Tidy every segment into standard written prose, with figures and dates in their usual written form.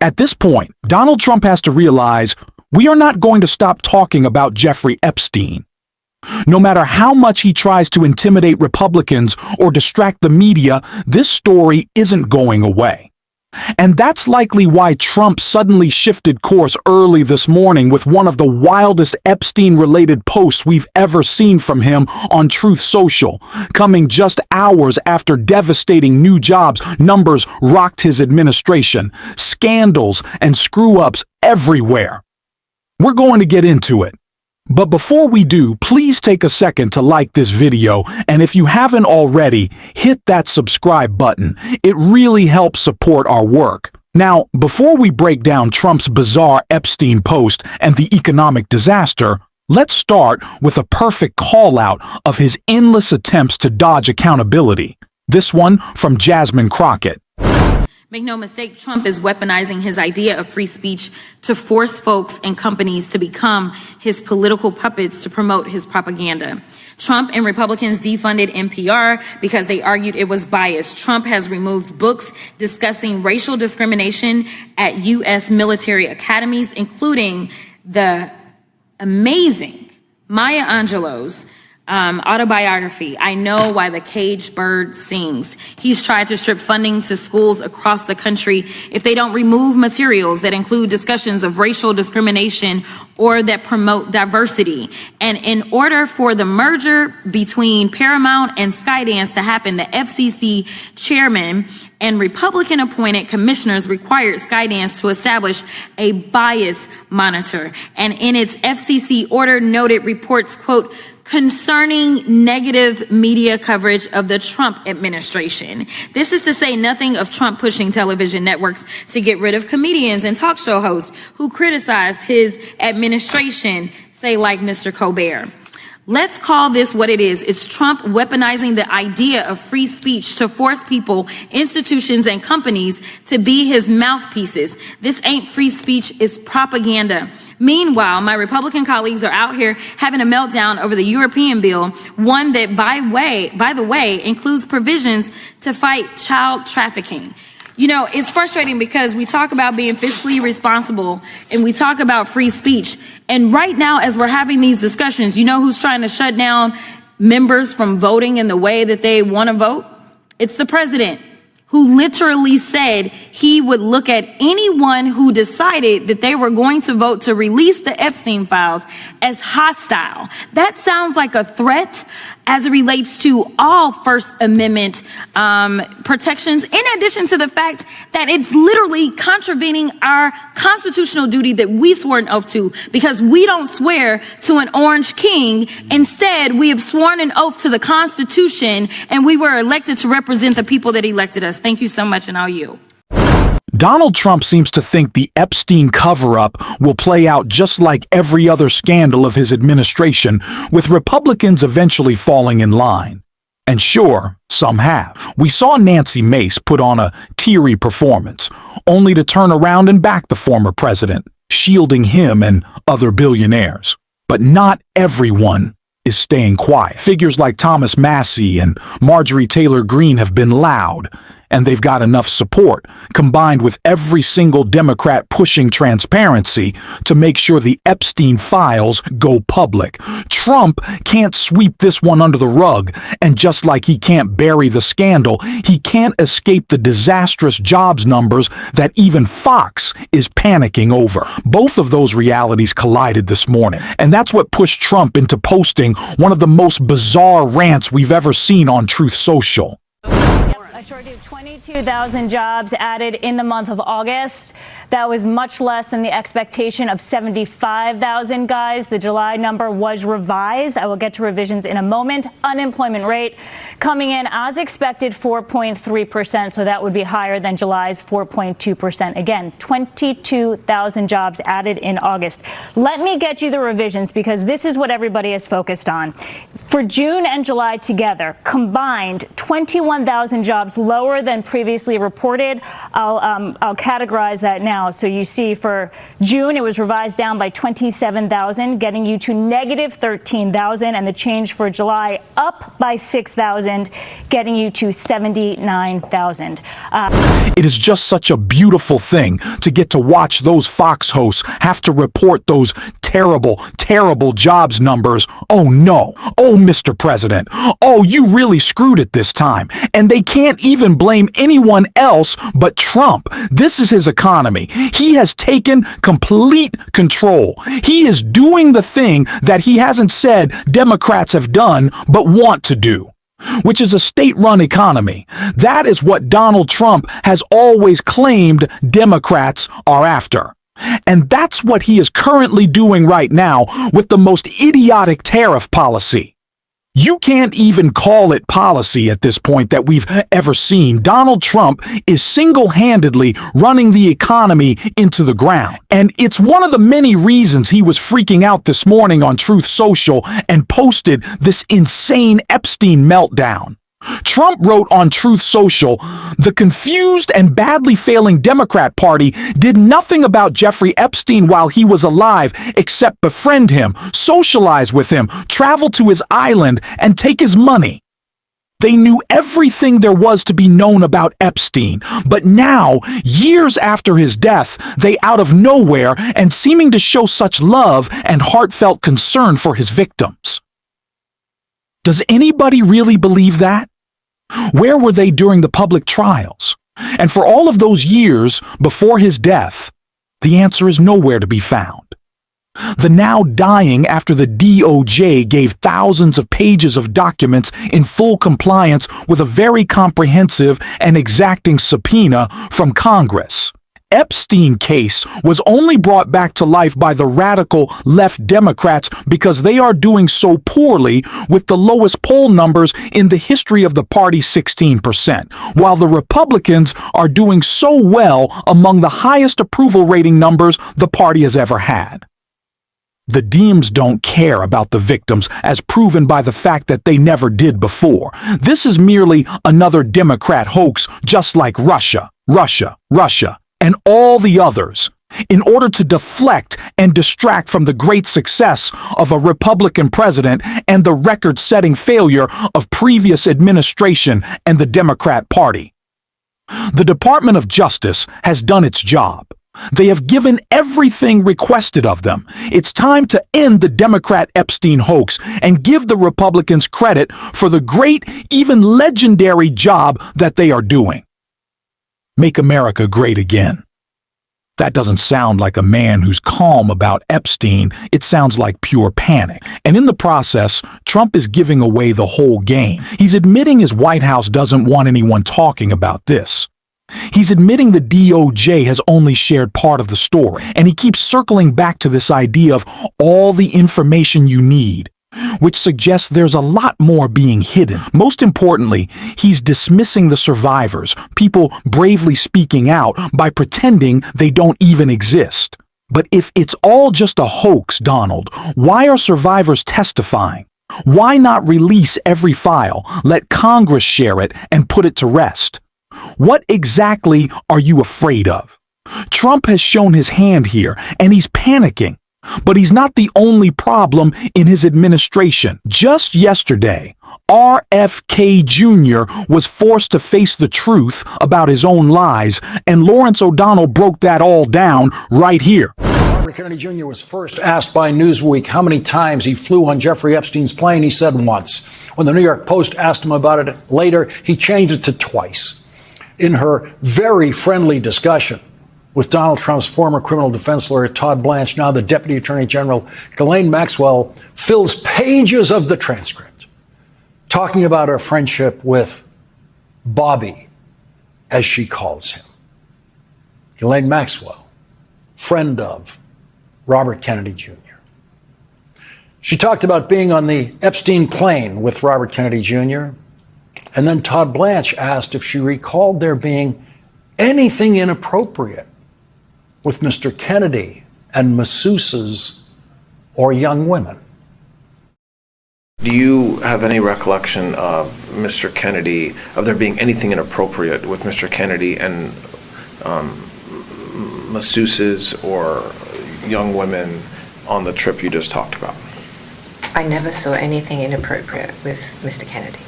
At this point, Donald Trump has to realize we are not going to stop talking about Jeffrey Epstein. No matter how much he tries to intimidate Republicans or distract the media, this story isn't going away. And that's likely why Trump suddenly shifted course early this morning with one of the wildest Epstein-related posts we've ever seen from him on Truth Social, coming just hours after devastating new jobs numbers rocked his administration, scandals and screw-ups everywhere. We're going to get into it. But before we do, please take a second to like this video, and if you haven't already, hit that subscribe button. It really helps support our work. Now, before we break down Trump's bizarre Epstein post and the economic disaster, let's start with a perfect call-out of his endless attempts to dodge accountability. This one from Jasmine Crockett. Make no mistake, Trump is weaponizing his idea of free speech to force folks and companies to become his political puppets to promote his propaganda. Trump and Republicans defunded NPR because they argued it was biased. Trump has removed books discussing racial discrimination at U.S. military academies, including the amazing Maya Angelou's autobiography, I Know Why the Caged Bird Sings. He's tried to strip funding to schools across the country if they don't remove materials that include discussions of racial discrimination or that promote diversity. And in order for the merger between Paramount and Skydance to happen, the FCC chairman and Republican-appointed commissioners required Skydance to establish a bias monitor. And in its FCC order noted reports, quote, concerning negative media coverage of the Trump administration. This is to say nothing of Trump pushing television networks to get rid of comedians and talk show hosts who criticized his administration, say like Mr. Colbert. Let's call this what it is. It's Trump weaponizing the idea of free speech to force people, institutions, and companies to be his mouthpieces. This ain't free speech, it's propaganda. Meanwhile, my Republican colleagues are out here having a meltdown over the European bill, one that, by the way, includes provisions to fight child trafficking. You know, it's frustrating because we talk about being fiscally responsible and we talk about free speech. And right now, as we're having these discussions, you know who's trying to shut down members from voting in the way that they want to vote? It's the president, who literally said he would look at anyone who decided that they were going to vote to release the Epstein files as hostile. That sounds like a threat as it relates to all First Amendment protections, in addition to the fact that it's literally contravening our constitutional duty that we swore an oath to, because we don't swear to an orange king. Instead, we have sworn an oath to the Constitution, and we were elected to represent the people that elected us. Thank you so much, and I'll yield. Donald Trump seems to think the Epstein cover-up will play out just like every other scandal of his administration, with Republicans eventually falling in line. And sure, some have. We saw Nancy Mace put on a teary performance, only to turn around and back the former president, shielding him and other billionaires. But not everyone is staying quiet. Figures like Thomas Massie and Marjorie Taylor Greene have been loud, and they've got enough support, combined with every single Democrat pushing transparency to make sure the Epstein files go public. Trump can't sweep this one under the rug, and just like he can't bury the scandal, he can't escape the disastrous jobs numbers that even Fox is panicking over. Both of those realities collided this morning, and that's what pushed Trump into posting one of the most bizarre rants we've ever seen on Truth Social. I sure do. 22,000 jobs added in the month of August. That was much less than the expectation of 75,000, guys. The July number was revised. I will get to revisions in a moment. Unemployment rate coming in as expected, 4.3%. So that would be higher than July's 4.2%. Again, 22,000 jobs added in August. Let me get you the revisions, because this is what everybody is focused on. For June and July together, combined 21,000 jobs lower than previously reported. I'll categorize that now. now. So you see for June, it was revised down by 27,000, getting you to negative 13,000, and the change for July up by 6,000, getting you to 79,000. It is just such a beautiful thing to get to watch those Fox hosts have to report those terrible, terrible jobs numbers. Oh no. Oh, Mr. President. Oh, you really screwed it this time. And they can't even blame anyone else but Trump. This is his economy. He has taken complete control. He is doing the thing that he hasn't said Democrats have done but want to do, which is a state-run economy. That is what Donald Trump has always claimed Democrats are after. And that's what he is currently doing right now with the most idiotic tariff policy. You can't even call it policy at this point that we've ever seen. Donald Trump is single-handedly running the economy into the ground. And it's one of the many reasons he was freaking out this morning on Truth Social and posted this insane Epstein meltdown. Trump wrote on Truth Social, "The confused and badly failing Democrat Party did nothing about Jeffrey Epstein while he was alive except befriend him, socialize with him, travel to his island, and take his money. They knew everything there was to be known about Epstein, but now, years after his death, they out of nowhere and seeming to show such love and heartfelt concern for his victims." Does anybody really believe that? Where were they during the public trials? And for all of those years before his death, the answer is nowhere to be found. The now dying after the DOJ gave thousands of pages of documents in full compliance with a very comprehensive and exacting subpoena from Congress. Epstein case was only brought back to life by the radical left Democrats because they are doing so poorly with the lowest poll numbers in the history of the party, 16%, while the Republicans are doing so well among the highest approval rating numbers the party has ever had. The Dems don't care about the victims, as proven by the fact that they never did before. This is merely another Democrat hoax, just like Russia, and all the others, in order to deflect and distract from the great success of a Republican president and the record-setting failure of previous administration and the Democrat Party. The Department of Justice has done its job. They have given everything requested of them. It's time to end the Democrat Epstein hoax and give the Republicans credit for the great, even legendary job that they are doing. Make America great again. That doesn't sound like a man who's calm about Epstein. It sounds like pure panic. And in the process, Trump is giving away the whole game. He's admitting his White House doesn't want anyone talking about this. He's admitting the DOJ has only shared part of the story. And he keeps circling back to this idea of all the information you need, which suggests there's a lot more being hidden. Most importantly, he's dismissing the survivors, people bravely speaking out by pretending they don't even exist. But if it's all just a hoax, Donald, why are survivors testifying? Why not release every file, let Congress share it, and put it to rest? What exactly are you afraid of? Trump has shown his hand here, and he's panicking. But he's not the only problem in his administration. Just yesterday, RFK Jr. was forced to face the truth about his own lies, and Lawrence O'Donnell broke that all down right here. Robert Kennedy Jr. was first asked by Newsweek how many times he flew on Jeffrey Epstein's plane. He said once. When the New York Post asked him about it later, he changed it to twice. In her very friendly discussion with Donald Trump's former criminal defense lawyer, Todd Blanche, now the Deputy Attorney General, Ghislaine Maxwell, fills pages of the transcript talking about her friendship with Bobby, as she calls him. Ghislaine Maxwell, friend of Robert Kennedy Jr. She talked about being on the Epstein plane with Robert Kennedy Jr., and then Todd Blanche asked if she recalled there being anything inappropriate with Mr. Kennedy and masseuses or young women. Do you have any recollection of Mr. Kennedy, of there being anything inappropriate with Mr. Kennedy and masseuses or young women on the trip you just talked about? I never saw anything inappropriate with Mr. Kennedy.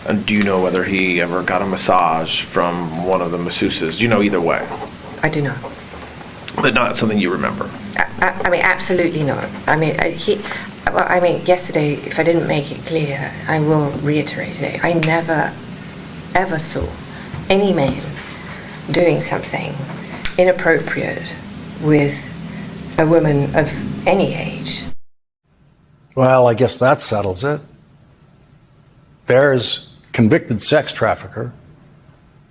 And do you know whether he ever got a massage from one of the masseuses? Do you know either way? I do not. But not something you remember? I mean, absolutely not. I mean, yesterday, if I didn't make it clear, I will reiterate it. I never, ever saw any man doing something inappropriate with a woman of any age. Well, I guess that settles it. There's convicted sex trafficker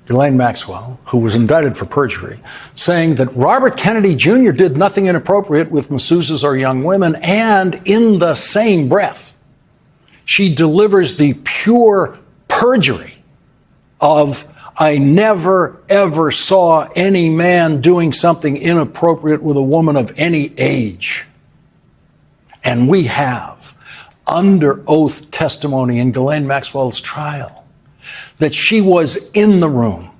Ghislaine Maxwell, who was indicted for perjury, saying that Robert Kennedy Jr. did nothing inappropriate with masseuses or young women, and in the same breath, she delivers the pure perjury of, I never, ever saw any man doing something inappropriate with a woman of any age. And we have under oath testimony in Ghislaine Maxwell's trial that she was in the room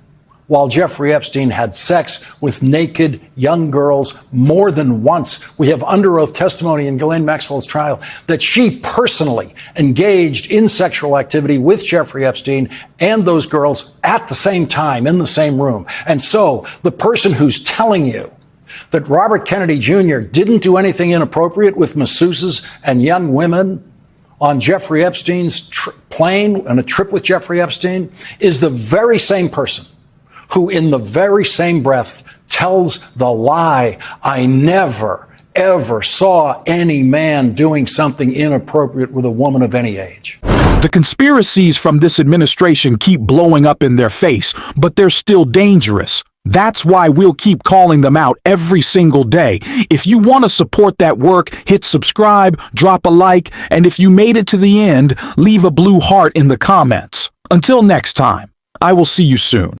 while Jeffrey Epstein had sex with naked young girls more than once. We have under oath testimony in Ghislaine Maxwell's trial that she personally engaged in sexual activity with Jeffrey Epstein and those girls at the same time in the same room. And so the person who's telling you that Robert Kennedy Jr. didn't do anything inappropriate with masseuses and young women on Jeffrey Epstein's plane on a trip with Jeffrey Epstein is the very same person who in the very same breath tells the lie, I never, ever saw any man doing something inappropriate with a woman of any age. The conspiracies from this administration keep blowing up in their face, but they're still dangerous. That's why we'll keep calling them out every single day. If you want to support that work, hit subscribe, drop a like, and if you made it to the end, leave a blue heart in the comments. Until next time, I will see you soon.